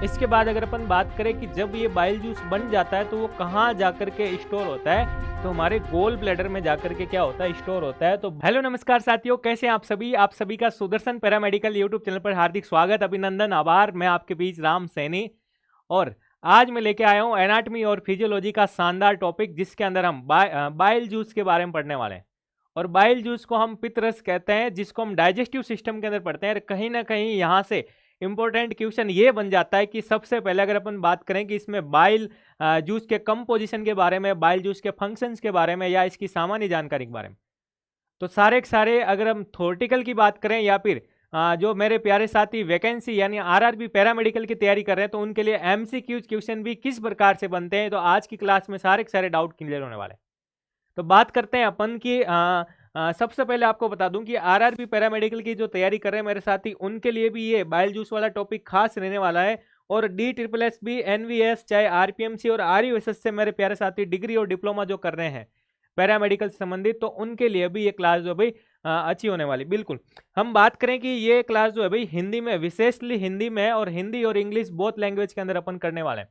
इसके बाद अगर अपन बात करें कि जब ये बाइल जूस बन जाता है तो वो कहाँ जाकर के स्टोर होता है, तो हमारे गोल ब्लैडर में जाकर के क्या होता है, स्टोर होता है। तो हेलो नमस्कार साथियों, कैसे हैं आप सभी का सुदर्शन पैरामेडिकल यूट्यूब चैनल पर हार्दिक स्वागत, अभिनंदन, आभार। मैं आपके बीच राम सैनी और आज मैं लेके आया हूँ एनाटमी और फिजियोलॉजी का शानदार टॉपिक, जिसके अंदर हम बाइल जूस के बारे में पढ़ने वाले हैं। और बाइल जूस को हम पित्त कहते हैं, जिसको हम डाइजेस्टिव सिस्टम के अंदर पढ़ते हैं। कहीं ना कहीं यहाँ से इंपॉर्टेंट क्वेश्चन ये बन जाता है कि सबसे पहले अगर अपन बात करें कि इसमें बाइल जूस के कंपोजिशन के बारे में, बाइल जूस के फंक्शंस के बारे में या इसकी सामान्य जानकारी के बारे में, तो सारे के सारे अगर हम थ्योरेटिकल की बात करें या फिर जो मेरे प्यारे साथी वैकेंसी यानी आरआरबी पैरामेडिकल की तैयारी कर रहे हैं, तो उनके लिए एमसीक्यूज क्वेश्चन भी किस प्रकार से बनते हैं, तो आज की क्लास में सारे के सारे डाउट क्लियर होने वाले हैं। तो बात करते हैं अपन की सबसे पहले आपको बता दूं कि आरआरबी पैरामेडिकल की जो तैयारी कर रहे हैं मेरे साथी, उनके लिए भी ये बाइल जूस वाला टॉपिक खास रहने वाला है। और DSSS एनवीएस चाहे आरपीएमसी और आरयूएसएस से मेरे प्यारे साथी डिग्री और डिप्लोमा जो कर रहे हैं पैरामेडिकल से संबंधित, तो उनके लिए भी ये क्लास जो भाई अच्छी होने वाली। बिल्कुल हम बात करें कि ये क्लास जो है भाई हिंदी में, विशेषली हिंदी में, और हिंदी और इंग्लिश बोथ लैंग्वेज के अंदर अपन करने वाले हैं।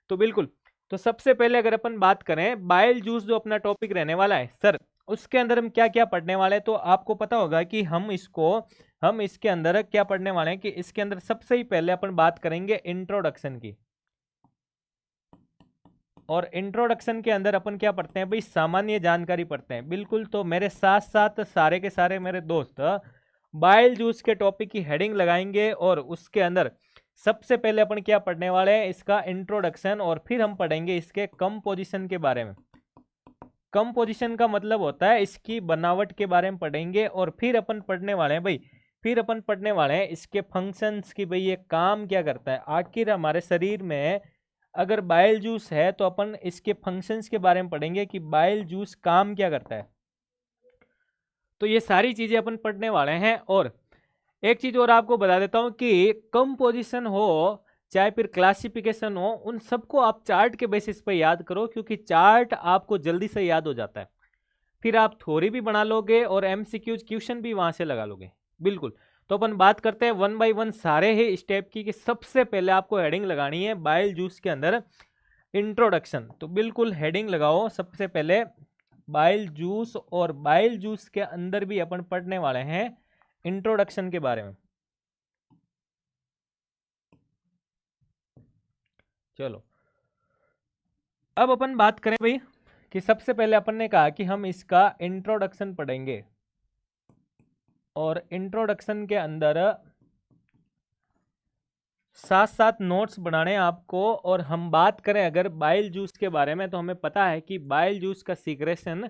तो बिल्कुल, तो सबसे पहले अगर अपन बात करें बाइल जूस जो अपना टॉपिक रहने वाला है सर, उसके अंदर हम क्या क्या पढ़ने वाले हैं, तो आपको पता होगा कि हम इसके अंदर क्या पढ़ने वाले हैं कि इसके अंदर सबसे ही पहले अपन बात करेंगे इंट्रोडक्शन की। और इंट्रोडक्शन के अंदर अपन क्या पढ़ते हैं भाई, सामान्य जानकारी पढ़ते हैं। बिल्कुल, तो मेरे साथ साथ सारे के सारे मेरे दोस्त बाइल जूस के टॉपिक की हेडिंग लगाएंगे और उसके अंदर सबसे पहले अपन क्या पढ़ने वाले हैं, इसका इंट्रोडक्शन, और फिर हम पढ़ेंगे इसके कंपोजिशन के बारे में। कंपोजिशन का मतलब होता है इसकी बनावट के बारे में पढ़ेंगे, और फिर अपन पढ़ने वाले हैं भाई, फिर अपन पढ़ने वाले हैं इसके फंक्शंस की, भाई ये काम क्या करता है आखिर हमारे शरीर में। अगर बाइल जूस है तो अपन इसके फंक्शंस के बारे में पढ़ेंगे कि बाइल जूस काम क्या करता है। तो ये सारी चीजें अपन पढ़ने वाले हैं। और एक चीज और आपको बता देता हूं कि कंपोजिशन हो चाहे फिर क्लासिफिकेशन हो, उन सबको आप चार्ट के बेसिस पे याद करो, क्योंकि चार्ट आपको जल्दी से याद हो जाता है। फिर आप थ्योरी भी बना लोगे और एमसीक्यूज क्वेश्चन भी वहां से लगा लोगे। बिल्कुल, तो अपन बात करते हैं वन बाय वन सारे ही स्टेप की कि सबसे पहले आपको हेडिंग लगानी है बाइल जूस के अंदर इंट्रोडक्शन। तो बिल्कुल हेडिंग लगाओ सबसे पहले बाइल जूस, और बाइल जूस के अंदर भी अपन पढ़ने वाले हैं इंट्रोडक्शन के बारे में। चलो अब अपन बात करें भाई कि सबसे पहले अपन ने कहा कि हम इसका इंट्रोडक्शन पढ़ेंगे, और इंट्रोडक्शन के अंदर साथ साथ नोट्स बनाने आपको। और हम बात करें अगर बाइल जूस के बारे में, तो हमें पता है कि बाइल जूस का सीक्रेशन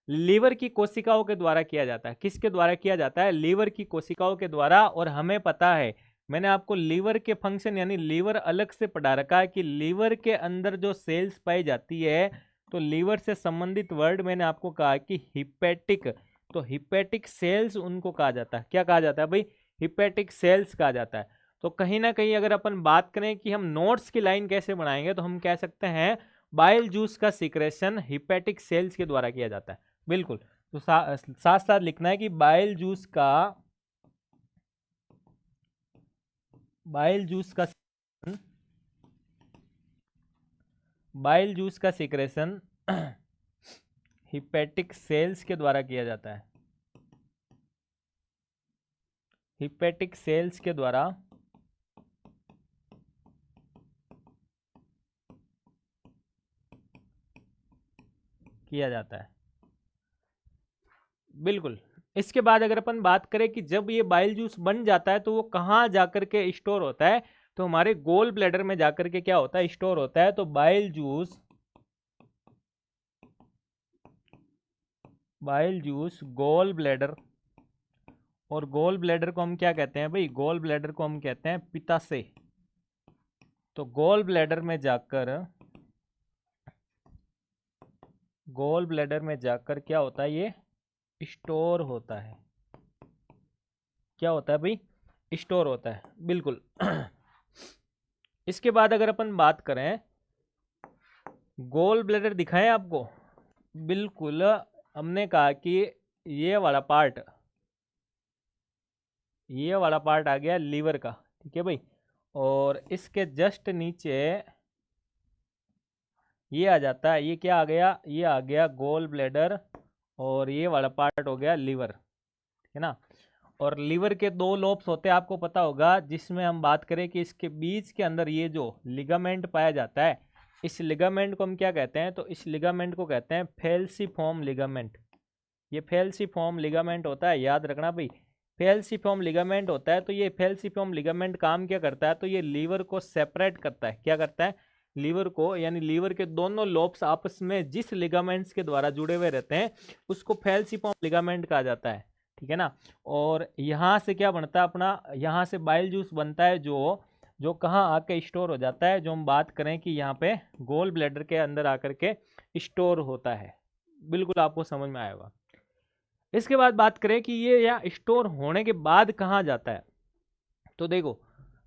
लीवर की कोशिकाओं के द्वारा किया जाता है। किसके द्वारा किया जाता है? लीवर की कोशिकाओं के द्वारा। और हमें पता है, मैंने आपको लीवर के फंक्शन यानी लीवर अलग से पढ़ा रखा है कि लीवर के अंदर जो सेल्स पाई जाती है, तो लीवर से संबंधित वर्ड मैंने आपको कहा कि हिपैटिक। तो हिपैटिक सेल्स उनको कहा जाता है। क्या कहा जाता है भाई? हिपैटिक सेल्स कहा जाता है। तो कहीं ना कहीं अगर अपन बात करें कि हम नोट्स की लाइन कैसे बनाएंगे, तो हम कह सकते हैं बाइल जूस का सीक्रेशन हिपैटिक सेल्स के द्वारा किया जाता है। बिल्कुल, तो साथ साथ लिखना है कि बाइल जूस का बाइल जूस का सीक्रेशन हिपैटिक सेल्स के द्वारा किया जाता है। हिपैटिक सेल्स के द्वारा किया जाता है। बिल्कुल, इसके बाद अगर अपन बात करें कि जब ये बाइल जूस बन जाता है तो वो कहाँ जाकर के स्टोर होता है, तो हमारे गोल ब्लैडर में जाकर के क्या होता है, स्टोर होता है। तो बाइल जूस गोल ब्लैडर, और गोल ब्लैडर को हम क्या कहते हैं भाई? गोल ब्लैडर को हम कहते हैं पित्ताशय। तो गोल ब्लैडर में जाकर क्या होता है, ये स्टोर होता है। क्या होता है भाई? स्टोर होता है। बिल्कुल इसके बाद अगर अपन बात करें, गोल ब्लैडर दिखाएं आपको। बिल्कुल, हमने कहा कि ये वाला पार्ट आ गया लीवर का, ठीक है भाई। और इसके जस्ट नीचे ये आ जाता है, ये क्या आ गया, ये आ गया गोल ब्लैडर, और ये वाला पार्ट हो गया लीवर, है ना। और लीवर के दो लोब्स होते हैं, आपको पता होगा, जिसमें हम बात करें कि इसके बीच के अंदर ये जो लिगामेंट पाया जाता है, इस लिगामेंट को हम क्या कहते हैं, तो इस लिगामेंट को कहते हैं फेल्सीफॉर्म लिगामेंट। ये फेल्सीफॉर्म लिगामेंट होता है, याद रखना भाई, फेल्सीफॉर्म लिगामेंट होता है। तो ये फेल्सीफॉर्म लिगामेंट काम क्या करता है, तो ये लीवर को सेपरेट करता है। क्या करता है, लीवर को, यानी लीवर के दोनों लोब्स आपस में जिस लिगामेंट्स के द्वारा जुड़े हुए रहते हैं उसको फेल्सीफॉर्म लिगामेंट कहा जाता है, ठीक है ना। और यहाँ से क्या बनता है अपना, यहाँ से बाइल जूस बनता है, जो जो कहाँ आके स्टोर हो जाता है, जो हम बात करें कि यहाँ पे गोल ब्लैडर के अंदर आकर के स्टोर होता है। बिल्कुल आपको समझ में आएगा। इसके बाद बात करें कि ये या स्टोर होने के बाद कहाँ जाता है, तो देखो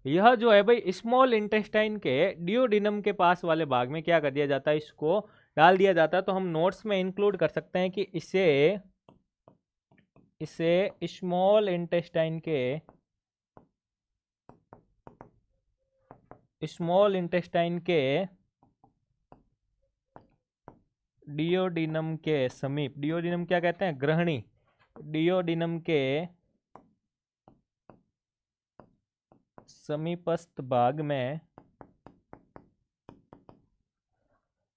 यह जो है भाई स्मॉल इंटेस्टाइन के डियोडिनम के पास वाले भाग में क्या कर दिया जाता है, इसको डाल दिया जाता है। तो हम नोट्स में इंक्लूड कर सकते हैं कि इसे स्मॉल इंटेस्टाइन के डियोडिनम के समीप, डियोडिनम क्या कहते हैं, ग्रहणी, डियोडिनम के समीपस्थ भाग में,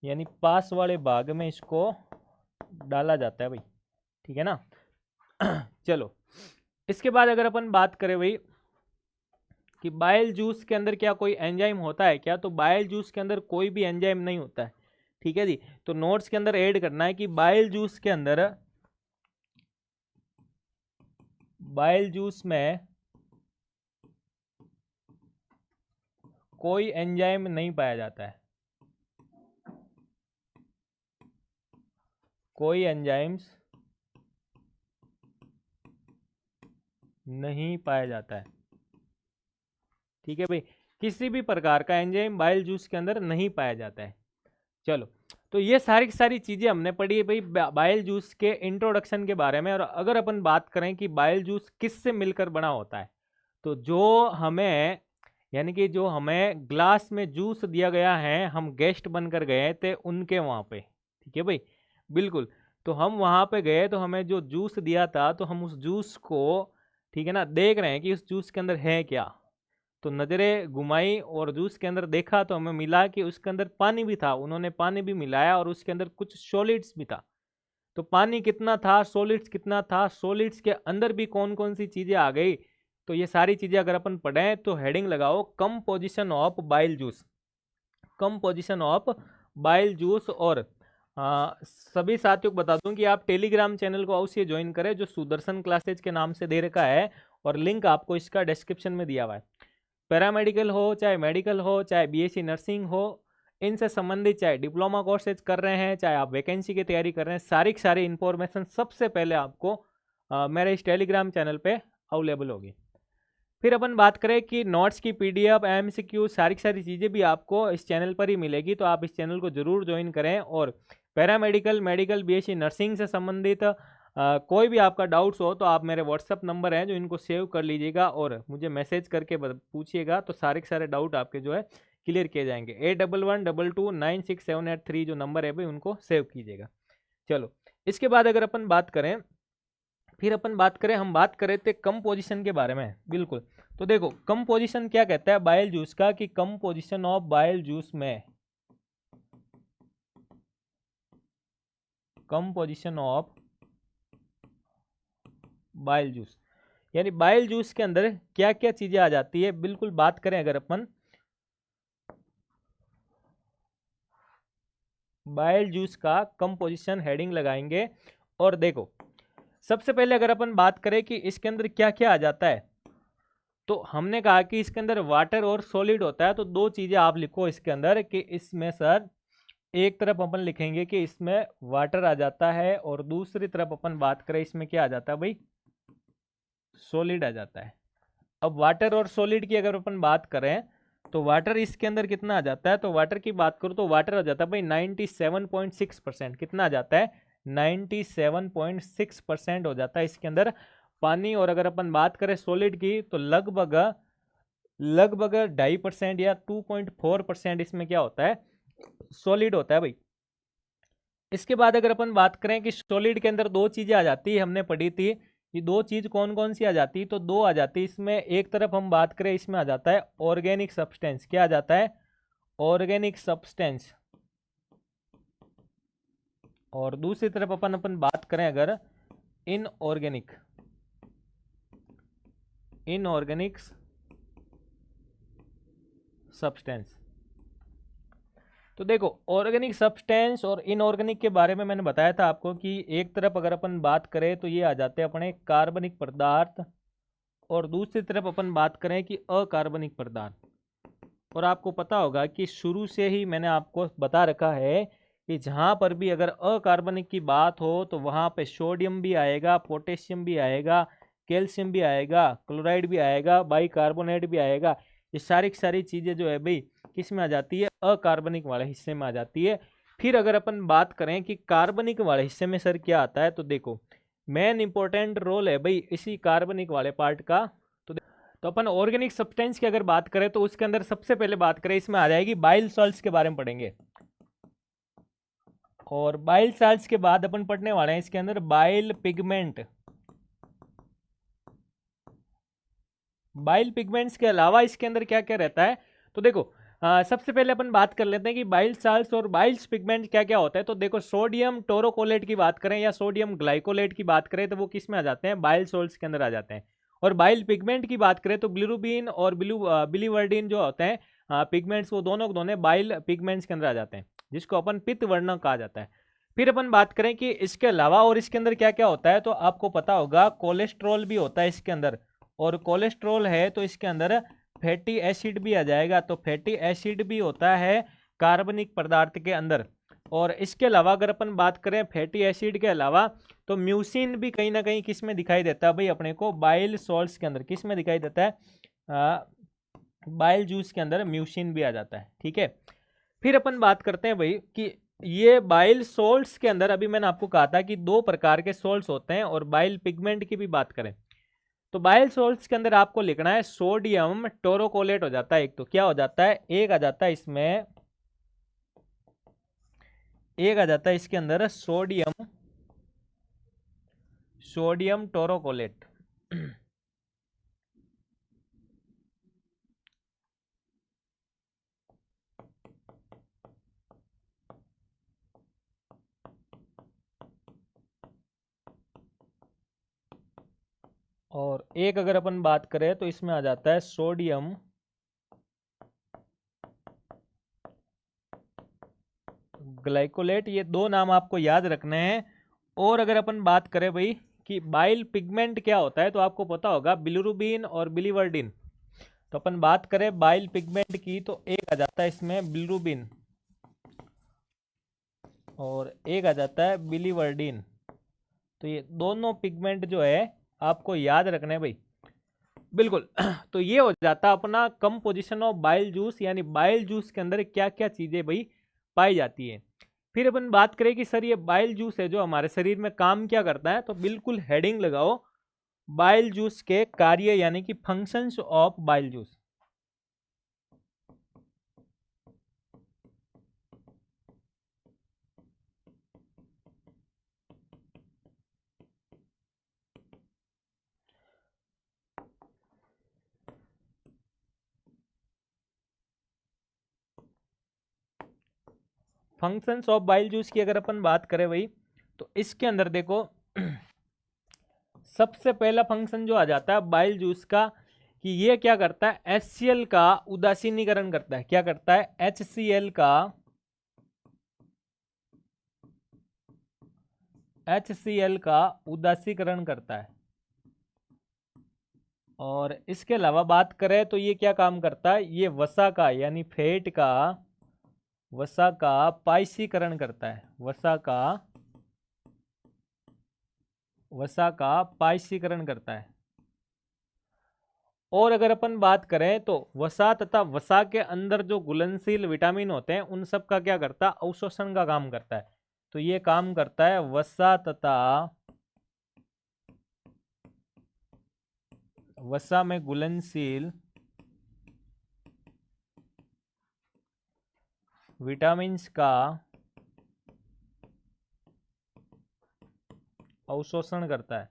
यानी पास वाले भाग में इसको डाला जाता है भाई, ठीक है ना। चलो इसके बाद अगर अपन बात करें भाई कि बाइल जूस के अंदर क्या कोई एंजाइम होता है क्या, तो बाइल जूस के अंदर कोई भी एंजाइम नहीं होता है, ठीक है जी। तो नोट्स के अंदर ऐड करना है कि बाइल जूस के अंदर, बाइल जूस में कोई एंजाइम नहीं पाया जाता है, कोई एंजाइम्स नहीं पाया जाता है, ठीक है भाई। किसी भी प्रकार का एंजाइम बाइल जूस के अंदर नहीं पाया जाता है। चलो तो ये सारी सारी चीजें हमने पढ़ी है भाई बाइल जूस के इंट्रोडक्शन के बारे में। और अगर अपन बात करें कि बाइल जूस किससे मिलकर बना होता है, तो जो हमें, यानी कि जो हमें ग्लास में जूस दिया गया है, हम गेस्ट बनकर गए थे उनके वहाँ पे, ठीक है भाई, बिल्कुल। तो हम वहाँ पे गए तो हमें जो जूस दिया था, तो हम उस जूस को, ठीक है ना, देख रहे हैं कि उस जूस के अंदर है क्या। तो नज़रें घुमाई और जूस के अंदर देखा तो हमें मिला कि उसके अंदर पानी भी था, उन्होंने पानी भी मिलाया और उसके अंदर कुछ सॉलिड्स भी था। तो पानी कितना था, सॉलिड्स कितना था, सॉलिड्स के अंदर भी कौन कौन सी चीज़ें आ गई, तो ये सारी चीज़ें अगर अपन पढ़ें तो हेडिंग लगाओ composition of bile juice, composition of bile juice. और सभी साथियों को बता दूं कि आप टेलीग्राम चैनल को अवश्य ज्वाइन करें, जो सुदर्शन क्लासेज के नाम से दे रखा है, और लिंक आपको इसका डिस्क्रिप्शन में दिया हुआ है। पैरामेडिकल हो, चाहे मेडिकल हो, चाहे बीएससी नर्सिंग हो, इनसे संबंधित चाहे डिप्लोमा कोर्सेज कर रहे हैं, चाहे आप वैकेंसी की तैयारी कर रहे हैं, सारी की सारी इन्फॉर्मेशन सबसे पहले आपको मेरे इस टेलीग्राम चैनल पे अवेलेबल होगी। फिर अपन बात करें कि नोट्स की पीडीएफ, एमसीक्यू, सारी की सारी चीज़ें भी आपको इस चैनल पर ही मिलेगी, तो आप इस चैनल को जरूर ज्वाइन करें। और पैरामेडिकल, मेडिकल, बीएससी नर्सिंग से संबंधित कोई भी आपका डाउट्स हो तो आप मेरे व्हाट्सअप नंबर हैं जो इनको सेव कर लीजिएगा और मुझे मैसेज करके पूछिएगा, तो सारे के सारे डाउट आपके जो है क्लियर किए जाएंगे। 8112296783 जो नंबर है भाई, उनको सेव कीजिएगा। चलो इसके बाद अगर अपन बात करें, फिर अपन बात करें, हम बात कर रहे थे कंपोजिशन के बारे में, बिल्कुल। तो देखो कंपोजिशन क्या कहता है बाइल जूस का, कि कंपोजिशन ऑफ बाइल जूस में, कंपोजिशन ऑफ बाइल जूस, यानी बाइल जूस के अंदर क्या क्या चीजें आ जाती है, बिल्कुल बात करें अगर अपन बाइल जूस का कंपोजिशन हेडिंग लगाएंगे। और देखो सबसे पहले अगर अपन बात करें कि इसके अंदर क्या क्या आ जाता है, तो हमने कहा कि इसके अंदर वाटर और सॉलिड होता है। तो दो चीजें आप लिखो इसके अंदर, कि इसमें सर एक तरफ अपन लिखेंगे कि इसमें वाटर आ जाता है, और दूसरी तरफ अपन बात करें इसमें क्या आ जाता है भाई, सॉलिड आ जाता है। अब वाटर और सॉलिड की अगर अपन बात करें तो वाटर इसके अंदर कितना आ जाता है, तो वाटर की बात करूं तो वाटर आ जाता है भाई 97.6%। कितना आ जाता है, 97.6% हो जाता है इसके अंदर पानी। और अगर अपन बात करें सॉलिड की तो लगभग लगभग 2.5% या 2.4% इसमें क्या होता है, सॉलिड होता है भाई। इसके बाद अगर अपन बात करें कि सॉलिड के अंदर दो चीजें आ जाती है, हमने पढ़ी थी कि दो चीज कौन कौन सी आ जाती है, तो दो आ जाती है इसमें। एक तरफ हम बात करें, इसमें आ जाता है ऑर्गेनिक सब्सटेंस। क्या आ जाता है, ऑर्गेनिक सब्सटेंस। और दूसरी तरफ अपन बात करें अगर इनऑर्गेनिक, इनऑर्गेनिक सब्सटेंस। तो देखो, ऑर्गेनिक सब्सटेंस और इनऑर्गेनिक के बारे में मैंने बताया था आपको कि एक तरफ अगर अपन बात करें तो ये आ जाते हैं अपने कार्बनिक पदार्थ, और दूसरी तरफ अपन बात करें कि अकार्बनिक पदार्थ। और आपको पता होगा कि शुरू से ही मैंने आपको बता रखा है कि जहाँ पर भी अगर अकार्बनिक की बात हो तो वहाँ पे सोडियम भी आएगा, पोटेशियम भी आएगा, कैल्शियम भी आएगा, क्लोराइड भी आएगा, बाइकार्बोनेट भी आएगा। ये सारी की सारी चीज़ें जो है भाई किस में आ जाती है, अकार्बनिक वाले हिस्से में आ जाती है। फिर अगर अपन बात करें कि कार्बनिक वाले हिस्से में सर क्या आता है, तो देखो मेन इंपॉर्टेंट रोल है भाई इसी कार्बनिक वाले पार्ट का। तो अपन ऑर्गेनिक सब्सटेंस की अगर बात करें तो उसके अंदर सबसे पहले बात करें, इसमें आ जाएगी बाइल सॉल्ट्स के बारे में पढ़ेंगे। और बाइल सॉल्ट्स के बाद अपन पढ़ने वाले हैं इसके अंदर बाइल पिगमेंट। बाइल पिगमेंट्स के अलावा इसके अंदर क्या क्या रहता है, तो देखो सबसे पहले अपन बात कर लेते हैं कि बाइल सॉल्ट्स और बाइल्स पिगमेंट क्या क्या होता है। तो देखो सोडियम टोरोकोलेट की बात करें या सोडियम ग्लाइकोलेट की बात करें तो वो किस में आ जाते हैं, बाइल सॉल्ट्स के अंदर आ जाते हैं। और बाइल पिगमेंट की बात करें तो बिलिरुबिन और बिलीवर्डिन जो होते हैं पिगमेंट्स, वो दोनों बाइल पिगमेंट्स के अंदर आ जाते हैं, जिसको अपन पित्त वर्णक कहा जाता है। फिर अपन बात करें कि इसके अलावा और इसके अंदर क्या क्या होता है, तो आपको पता होगा कोलेस्ट्रॉल भी होता है इसके अंदर। और कोलेस्ट्रॉल है तो इसके अंदर फैटी एसिड भी आ जाएगा। तो फैटी एसिड भी होता है कार्बनिक पदार्थ के अंदर। और इसके अलावा अगर अपन बात करें फैटी एसिड के अलावा, तो म्यूसिन भी कहीं ना कहीं किस में दिखाई देता है भाई अपने को, बाइल सॉल्ट्स के अंदर। किस में दिखाई देता है, बाइल जूस के अंदर म्यूसिन भी आ जाता है। ठीक है, फिर अपन बात करते हैं भाई कि ये बाइल सॉल्ट्स के अंदर, अभी मैंने आपको कहा था कि दो प्रकार के सॉल्ट्स होते हैं। और बाइल पिगमेंट की भी बात करें तो बाइल सॉल्ट्स के अंदर आपको लिखना है सोडियम टोरोकोलेट हो जाता है एक। तो क्या हो जाता है, एक आ जाता है इसमें, एक आ जाता है इसके अंदर सोडियम, सोडियम टोरोकोलेट। और एक अगर अपन बात करें तो इसमें आ जाता है सोडियम ग्लाइकोलेट। ये दो नाम आपको याद रखने हैं। और अगर अपन बात करें भाई कि बाइल पिगमेंट क्या होता है, तो आपको पता होगा बिलिरुबिन और बिलीवर्डिन। तो अपन बात करें बाइल पिगमेंट की तो एक आ जाता है इसमें बिलिरुबिन और एक आ जाता है बिलीवर्डिन। तो ये दोनों पिगमेंट जो है आपको याद रखना है भाई, बिल्कुल। तो ये हो जाता है अपना कंपोजिशन ऑफ बाइल जूस, यानी बाइल जूस के अंदर क्या क्या चीजें भाई पाई जाती है। फिर अपन बात करें कि सर ये बाइल जूस है जो हमारे शरीर में काम क्या करता है, तो बिल्कुल हेडिंग लगाओ बाइल जूस के कार्य यानी कि functions of bile juice. Functions of bile juice की अगर अपन बात करें भाई, तो इसके अंदर देखो सबसे पहला फंक्शन जो आ जाता है बाइल जूस का कि ये क्या करता है, HCl का उदासीनीकरण करता है। क्या करता है, HCl का, HCl का उदासीकरण करता है। और इसके अलावा बात करें तो ये क्या काम करता है, ये वसा का यानी फैट का, वसा का पाइसीकरण करता है। वसा का पाइसीकरण करता है। और अगर अपन बात करें तो वसा तथा वसा के अंदर जो घुलनशील विटामिन होते हैं उन सब का क्या करता है, अवशोषण का काम करता है। तो ये काम करता है वसा तथा, वसा में घुलनशील विटामिन्स का अवशोषण करता है,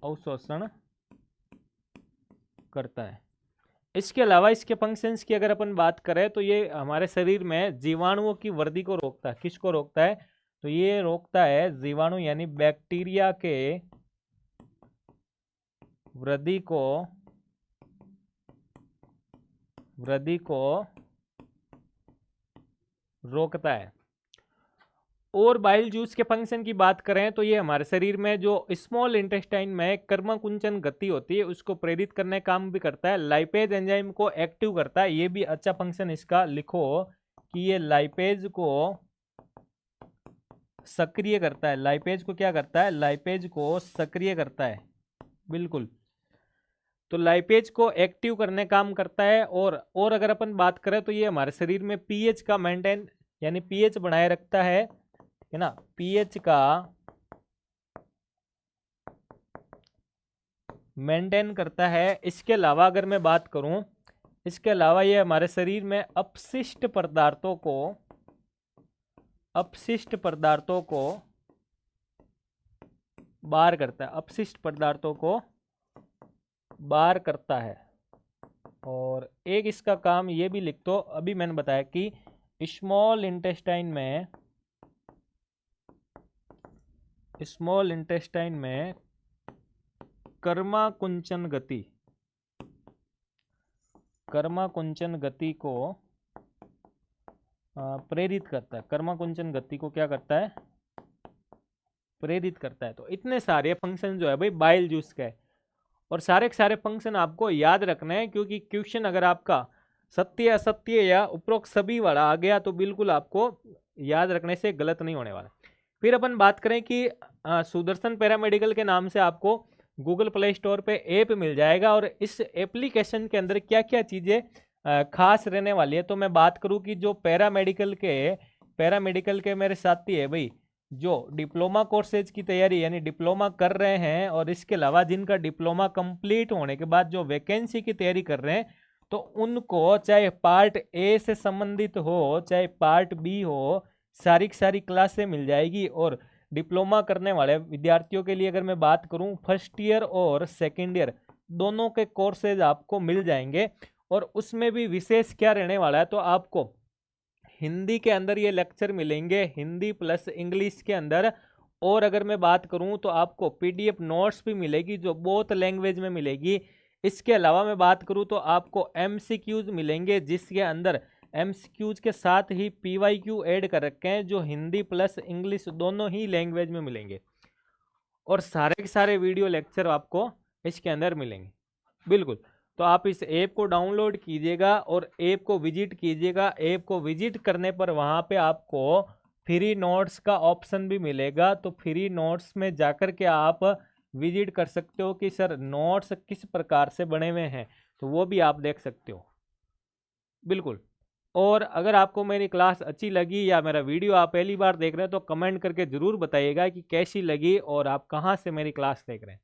अवशोषण करता है। इसके अलावा इसके फंक्शंस की अगर अपन बात करें तो ये हमारे शरीर में जीवाणुओं की वृद्धि को रोकता है। किसको रोकता है? तो ये रोकता है जीवाणु यानी बैक्टीरिया के वृद्धि को रोकता है। और बाइल जूस के फंक्शन की बात करें तो ये हमारे शरीर में जो स्मॉल इंटेस्टाइन में कर्मकुंचन गति होती है उसको प्रेरित करने का काम भी करता है। लाइपेज एंजाइम को एक्टिव करता है, ये भी अच्छा फंक्शन इसका लिखो कि ये लाइपेज को सक्रिय करता है। लाइपेज को क्या करता है? लाइपेज को सक्रिय करता है, बिल्कुल। तो लाइपेज को एक्टिव करने काम करता है। और अगर अपन बात करें तो ये हमारे शरीर में पीएच का मेंटेन यानी पीएच बनाए रखता है ना, पीएच का मेंटेन करता है। इसके अलावा अगर मैं बात करूं, इसके अलावा ये हमारे शरीर में अपशिष्ट पदार्थों को बाहर करता है, अपशिष्ट पदार्थों को बाहर करता है। और एक इसका काम ये भी लिख दो, अभी मैंने बताया कि स्मॉल इंटेस्टाइन में कर्माकुंचन गति को प्रेरित करता है। कर्माकुंचन गति को क्या करता है? प्रेरित करता है। तो इतने सारे फंक्शन जो है भाई बाइल जूस का है, और सारे के सारे फंक्शन आपको याद रखने हैं, क्योंकि क्वेश्चन अगर आपका सत्य असत्य या उपरोक्त सभी वाला आ गया तो बिल्कुल आपको याद रखने से गलत नहीं होने वाला। फिर अपन बात करें कि सुदर्शन पैरामेडिकल के नाम से आपको गूगल प्ले स्टोर पे ऐप मिल जाएगा, और इस एप्लीकेशन के अंदर क्या क्या चीज़ें खास रहने वाली है। तो मैं बात करूं कि जो पैरामेडिकल के मेरे साथी है भाई, जो डिप्लोमा कोर्सेज की तैयारी यानी डिप्लोमा कर रहे हैं, और इसके अलावा जिनका डिप्लोमा कंप्लीट होने के बाद जो वैकेंसी की तैयारी कर रहे हैं, तो उनको चाहे पार्ट ए से संबंधित हो चाहे पार्ट बी हो, सारी की सारी क्लासें मिल जाएगी। और डिप्लोमा करने वाले विद्यार्थियों के लिए अगर मैं बात करूं, फर्स्ट ईयर और सेकेंड ईयर दोनों के कोर्सेज आपको मिल जाएंगे। और उसमें भी विशेष क्या रहने वाला है, तो आपको हिंदी के अंदर ये लेक्चर मिलेंगे, हिंदी प्लस इंग्लिश के अंदर। और अगर मैं बात करूं तो आपको पीडीएफ नोट्स भी मिलेगी जो बोथ लैंग्वेज में मिलेगी। इसके अलावा मैं बात करूं तो आपको एमसीक्यूज मिलेंगे, जिसके अंदर एमसीक्यूज के साथ ही पीवाईक्यू ऐड कर रखे हैं, जो हिंदी प्लस इंग्लिश दोनों ही लैंग्वेज में मिलेंगे। और सारे के सारे वीडियो लेक्चर आपको इसके अंदर मिलेंगे, बिल्कुल। तो आप इस ऐप को डाउनलोड कीजिएगा और ऐप को विजिट कीजिएगा। ऐप को विजिट करने पर वहाँ पे आपको फ्री नोट्स का ऑप्शन भी मिलेगा, तो फ्री नोट्स में जाकर के आप विजिट कर सकते हो कि सर नोट्स किस प्रकार से बने हुए हैं, तो वो भी आप देख सकते हो, बिल्कुल। और अगर आपको मेरी क्लास अच्छी लगी या मेरा वीडियो आप पहली बार देख रहे हैं तो कमेंट करके ज़रूर बताइएगा कि कैसी लगी और आप कहाँ से मेरी क्लास देख रहे हैं।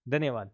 धन्यवाद।